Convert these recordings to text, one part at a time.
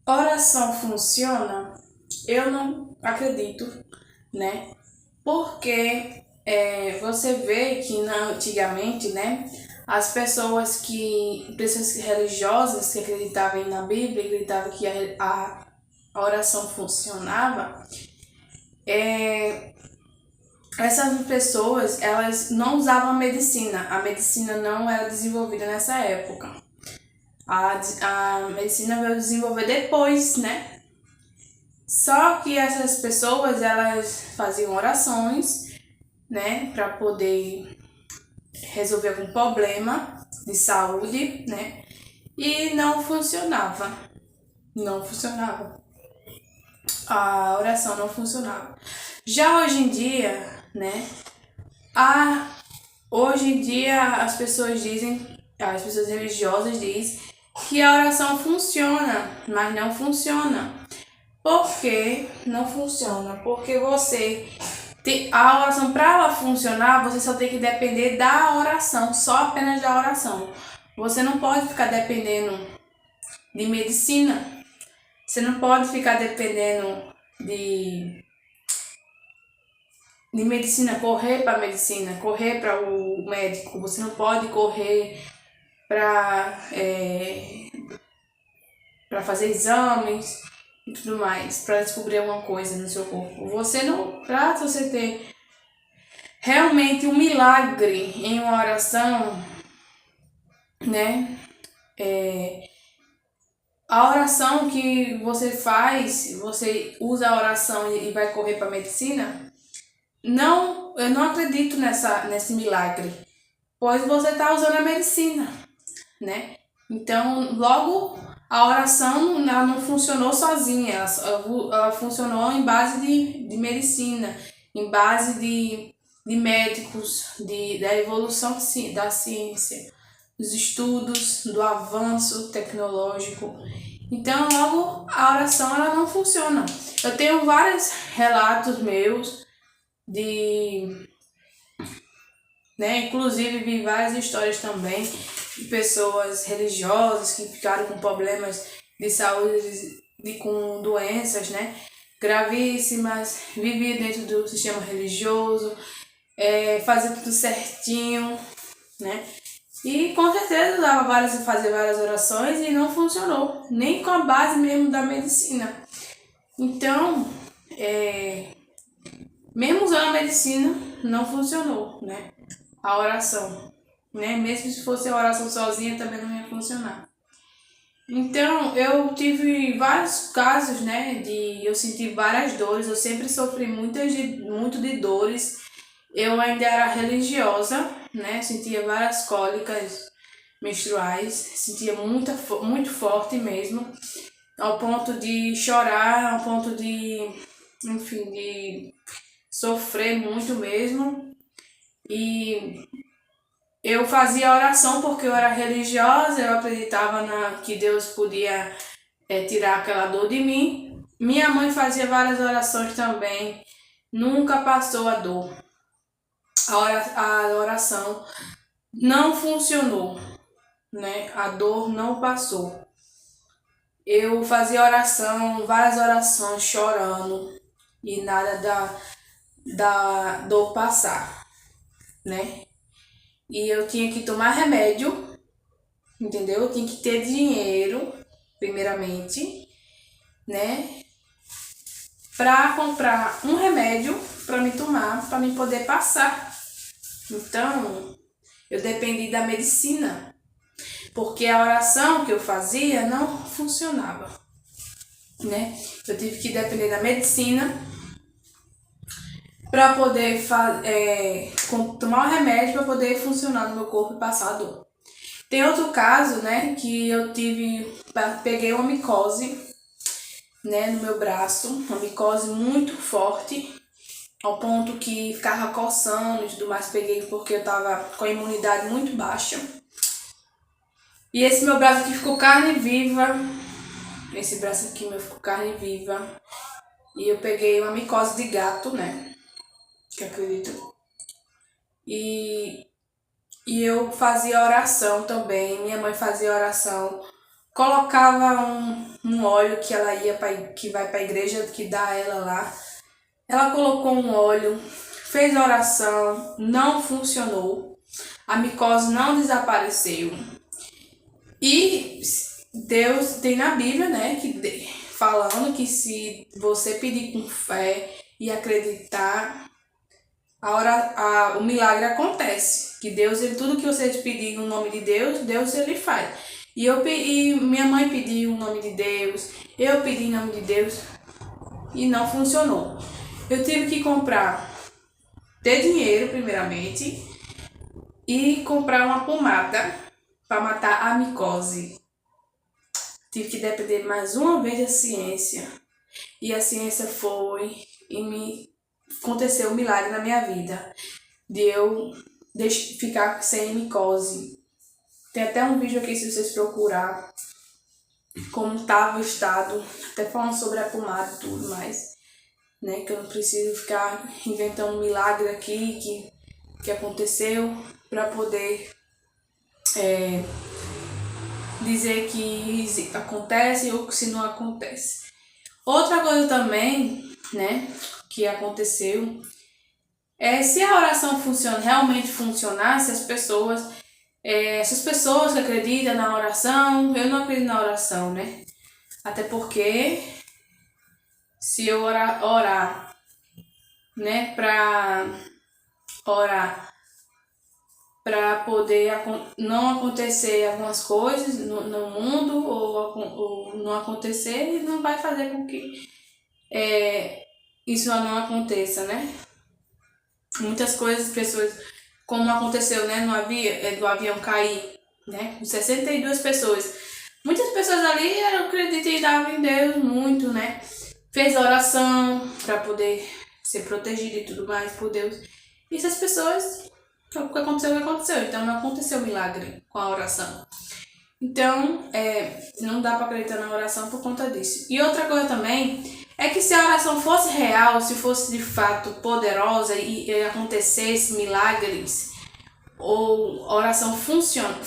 Oração funciona? Eu não acredito, né? Porque você vê que antigamente, né, as pessoas religiosas que acreditavam na Bíblia, acreditavam que a oração funcionava, essas pessoas, elas não usavam a medicina não era desenvolvida nessa época. A medicina veio desenvolver depois, né? Só que essas pessoas, elas faziam orações, né, para poder resolver algum problema de saúde, né? E não funcionava. Não funcionava. A oração não funcionava. Já hoje em dia, né? A, Hoje em dia as pessoas religiosas dizem que a oração funciona, mas não funciona. Por que não funciona? Porque a oração, para ela funcionar, você só tem que depender da oração, só apenas da oração. Você não pode ficar dependendo de medicina. Você não pode ficar dependendo de medicina, correr para medicina, correr para o médico. Você não pode correr para fazer exames e tudo mais, para descobrir alguma coisa no seu corpo. Para você ter realmente um milagre em uma oração, né? A oração que você faz, você usa a oração e vai correr para medicina, não, eu não acredito nesse milagre, pois você está usando a medicina, né? Então, logo, a oração ela não funcionou sozinha, ela funcionou em base de medicina, em base de médicos, da evolução da ciência, dos estudos, do avanço tecnológico. Então, logo, a oração ela não funciona. Eu tenho vários relatos meus de, né, inclusive vi várias histórias também de pessoas religiosas que ficaram com problemas de saúde, com doenças, né, gravíssimas, viviam dentro do sistema religioso, fazia tudo certinho, né? E com certeza fazia várias orações e não funcionou, nem com a base mesmo da medicina. Então, mesmo usando a medicina, não funcionou, né? A oração, né? Mesmo se fosse a oração sozinha, também não ia funcionar. Então, eu tive vários casos, né? Eu senti várias dores, eu sempre sofri muito de dores. Eu ainda era religiosa, né? Sentia várias cólicas menstruais, sentia muito forte mesmo, ao ponto de chorar, ao ponto enfim, de sofrer muito mesmo. E eu fazia oração porque eu era religiosa, eu acreditava que Deus podia tirar aquela dor de mim. Minha mãe fazia várias orações também, nunca passou a dor. A oração não funcionou, né? A dor não passou. Eu fazia várias orações chorando e nada da dor passar, né? E eu tinha que tomar remédio, entendeu? Eu tinha que ter dinheiro, primeiramente, né? Pra comprar um remédio pra me tomar, pra me poder passar. Então, eu dependi da medicina, porque a oração que eu fazia não funcionava, né? Eu tive que depender da medicina para poder tomar o remédio para poder funcionar no meu corpo e passar a dor. Tem outro caso, né, que peguei uma micose, né, no meu braço, uma micose muito forte, ao ponto que ficava coçando e tudo mais. Peguei porque eu tava com a imunidade muito baixa. E esse meu braço aqui ficou carne viva. Esse braço aqui meu ficou carne viva. E eu peguei uma micose de gato, né? Que eu acredito. E eu fazia oração também. Minha mãe fazia oração. Colocava um um óleo que ela ia que vai para a igreja, que dá a ela lá. Ela colocou um óleo, fez oração, não funcionou. A micose não desapareceu. E Deus tem na Bíblia, né, falando que se você pedir com fé e acreditar, o milagre acontece. Que Deus, tudo que você pedir no nome de Deus, Deus ele faz. E minha mãe pediu o nome de Deus, eu pedi em nome de Deus e não funcionou. Eu tive que ter dinheiro primeiramente e comprar uma pomada para matar a micose. Tive que depender mais uma vez da ciência. E a ciência foi e aconteceu um milagre na minha vida. De eu ficar sem micose. Tem até um vídeo aqui se vocês procurar. Como estava o estado. Até falando sobre a pomada e tudo mais. Né? Que eu não preciso ficar inventando um milagre aqui que aconteceu. Para poder dizer que acontece ou se não acontece. Outra coisa também, né, que aconteceu se a oração realmente funcionasse, essas pessoas que acreditam na oração, eu não acredito na oração, né? Até porque se eu orar, né, para poder não acontecer algumas coisas no mundo ou não acontecer, não vai fazer com que isso não aconteça, né? Muitas coisas, pessoas, como aconteceu, né, do avião cair, né, com 62 pessoas. Muitas pessoas ali acreditavam em Deus muito, né? Fez oração para poder ser protegido e tudo mais por Deus. E essas pessoas, o que aconteceu. Então não aconteceu milagre com a oração. Então, não dá para acreditar na oração por conta disso. E outra coisa também é que se a oração fosse real, se fosse de fato poderosa e acontecesse milagres, ou a oração funciona,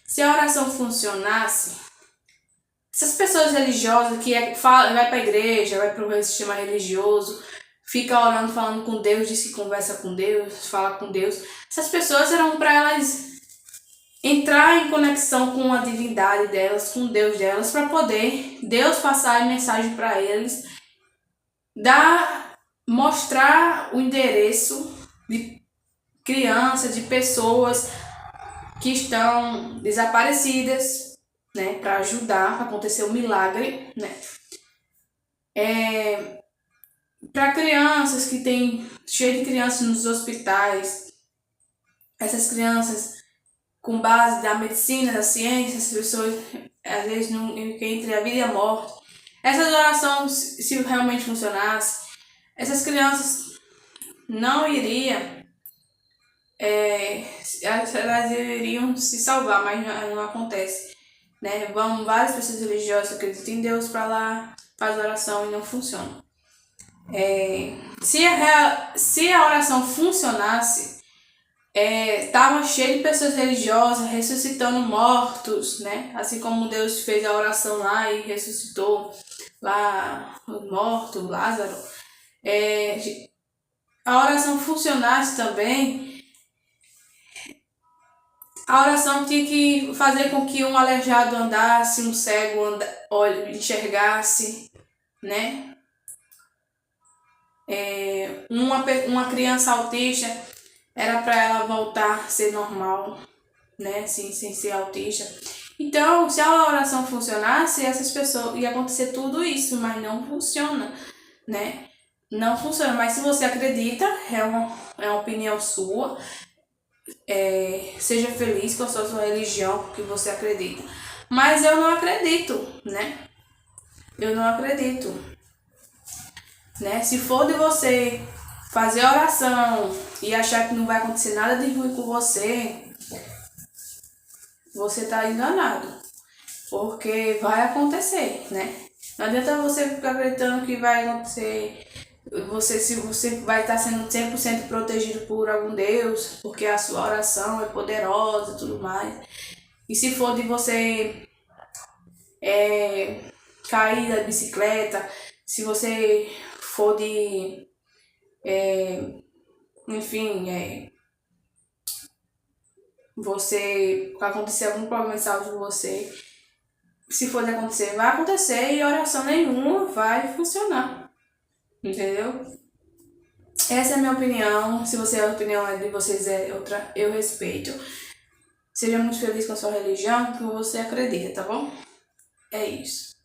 se a oração funcionasse, essas pessoas religiosas que vai para a igreja, vai para o sistema religioso, fica orando, falando com Deus, diz que conversa com Deus, fala com Deus, essas pessoas eram para elas entrar em conexão com a divindade delas, com Deus delas, para poder Deus passar a mensagem para eles, mostrar o endereço de crianças, de pessoas que estão desaparecidas, né, para ajudar, para acontecer um milagre, né? Para crianças que tem cheio de crianças nos hospitais, essas crianças com base da medicina, da ciência, as pessoas às vezes entre a vida e a morte. Essas orações, se realmente funcionasse, essas crianças não iriam, elas iriam se salvar, mas não acontece, né? Vão várias pessoas religiosas que acreditam em Deus para lá, faz oração e não funciona. Se a oração funcionasse, tava cheio de pessoas religiosas ressuscitando mortos, né? Assim como Deus fez a oração lá e ressuscitou lá o morto, Lázaro. A oração funcionasse também, a oração tinha que fazer com que um aleijado andasse, um cego enxergasse, né? Uma criança autista era para ela voltar a ser normal, né? Sem ser autista. Então, se a oração funcionasse, essas pessoas ia acontecer tudo isso, mas não funciona, né? Não funciona, mas se você acredita, é uma opinião sua. Seja feliz com a sua religião que você acredita. Mas eu não acredito, né? Eu não acredito, né? Se for de você fazer oração e achar que não vai acontecer nada de ruim com você, você tá enganado. Porque vai acontecer, né? Não adianta você ficar acreditando que vai acontecer. Se você vai estar sendo 100% protegido por algum Deus, porque a sua oração é poderosa e tudo mais. E se for de você cair da bicicleta, se você for de, enfim, você acontecer algum problema de saúde com você, se for de acontecer, vai acontecer e oração nenhuma vai funcionar. Entendeu? Essa é a minha opinião. Se você a opinião de vocês é outra, eu respeito. Seja muito feliz com a sua religião, que você acredita, tá bom? É isso.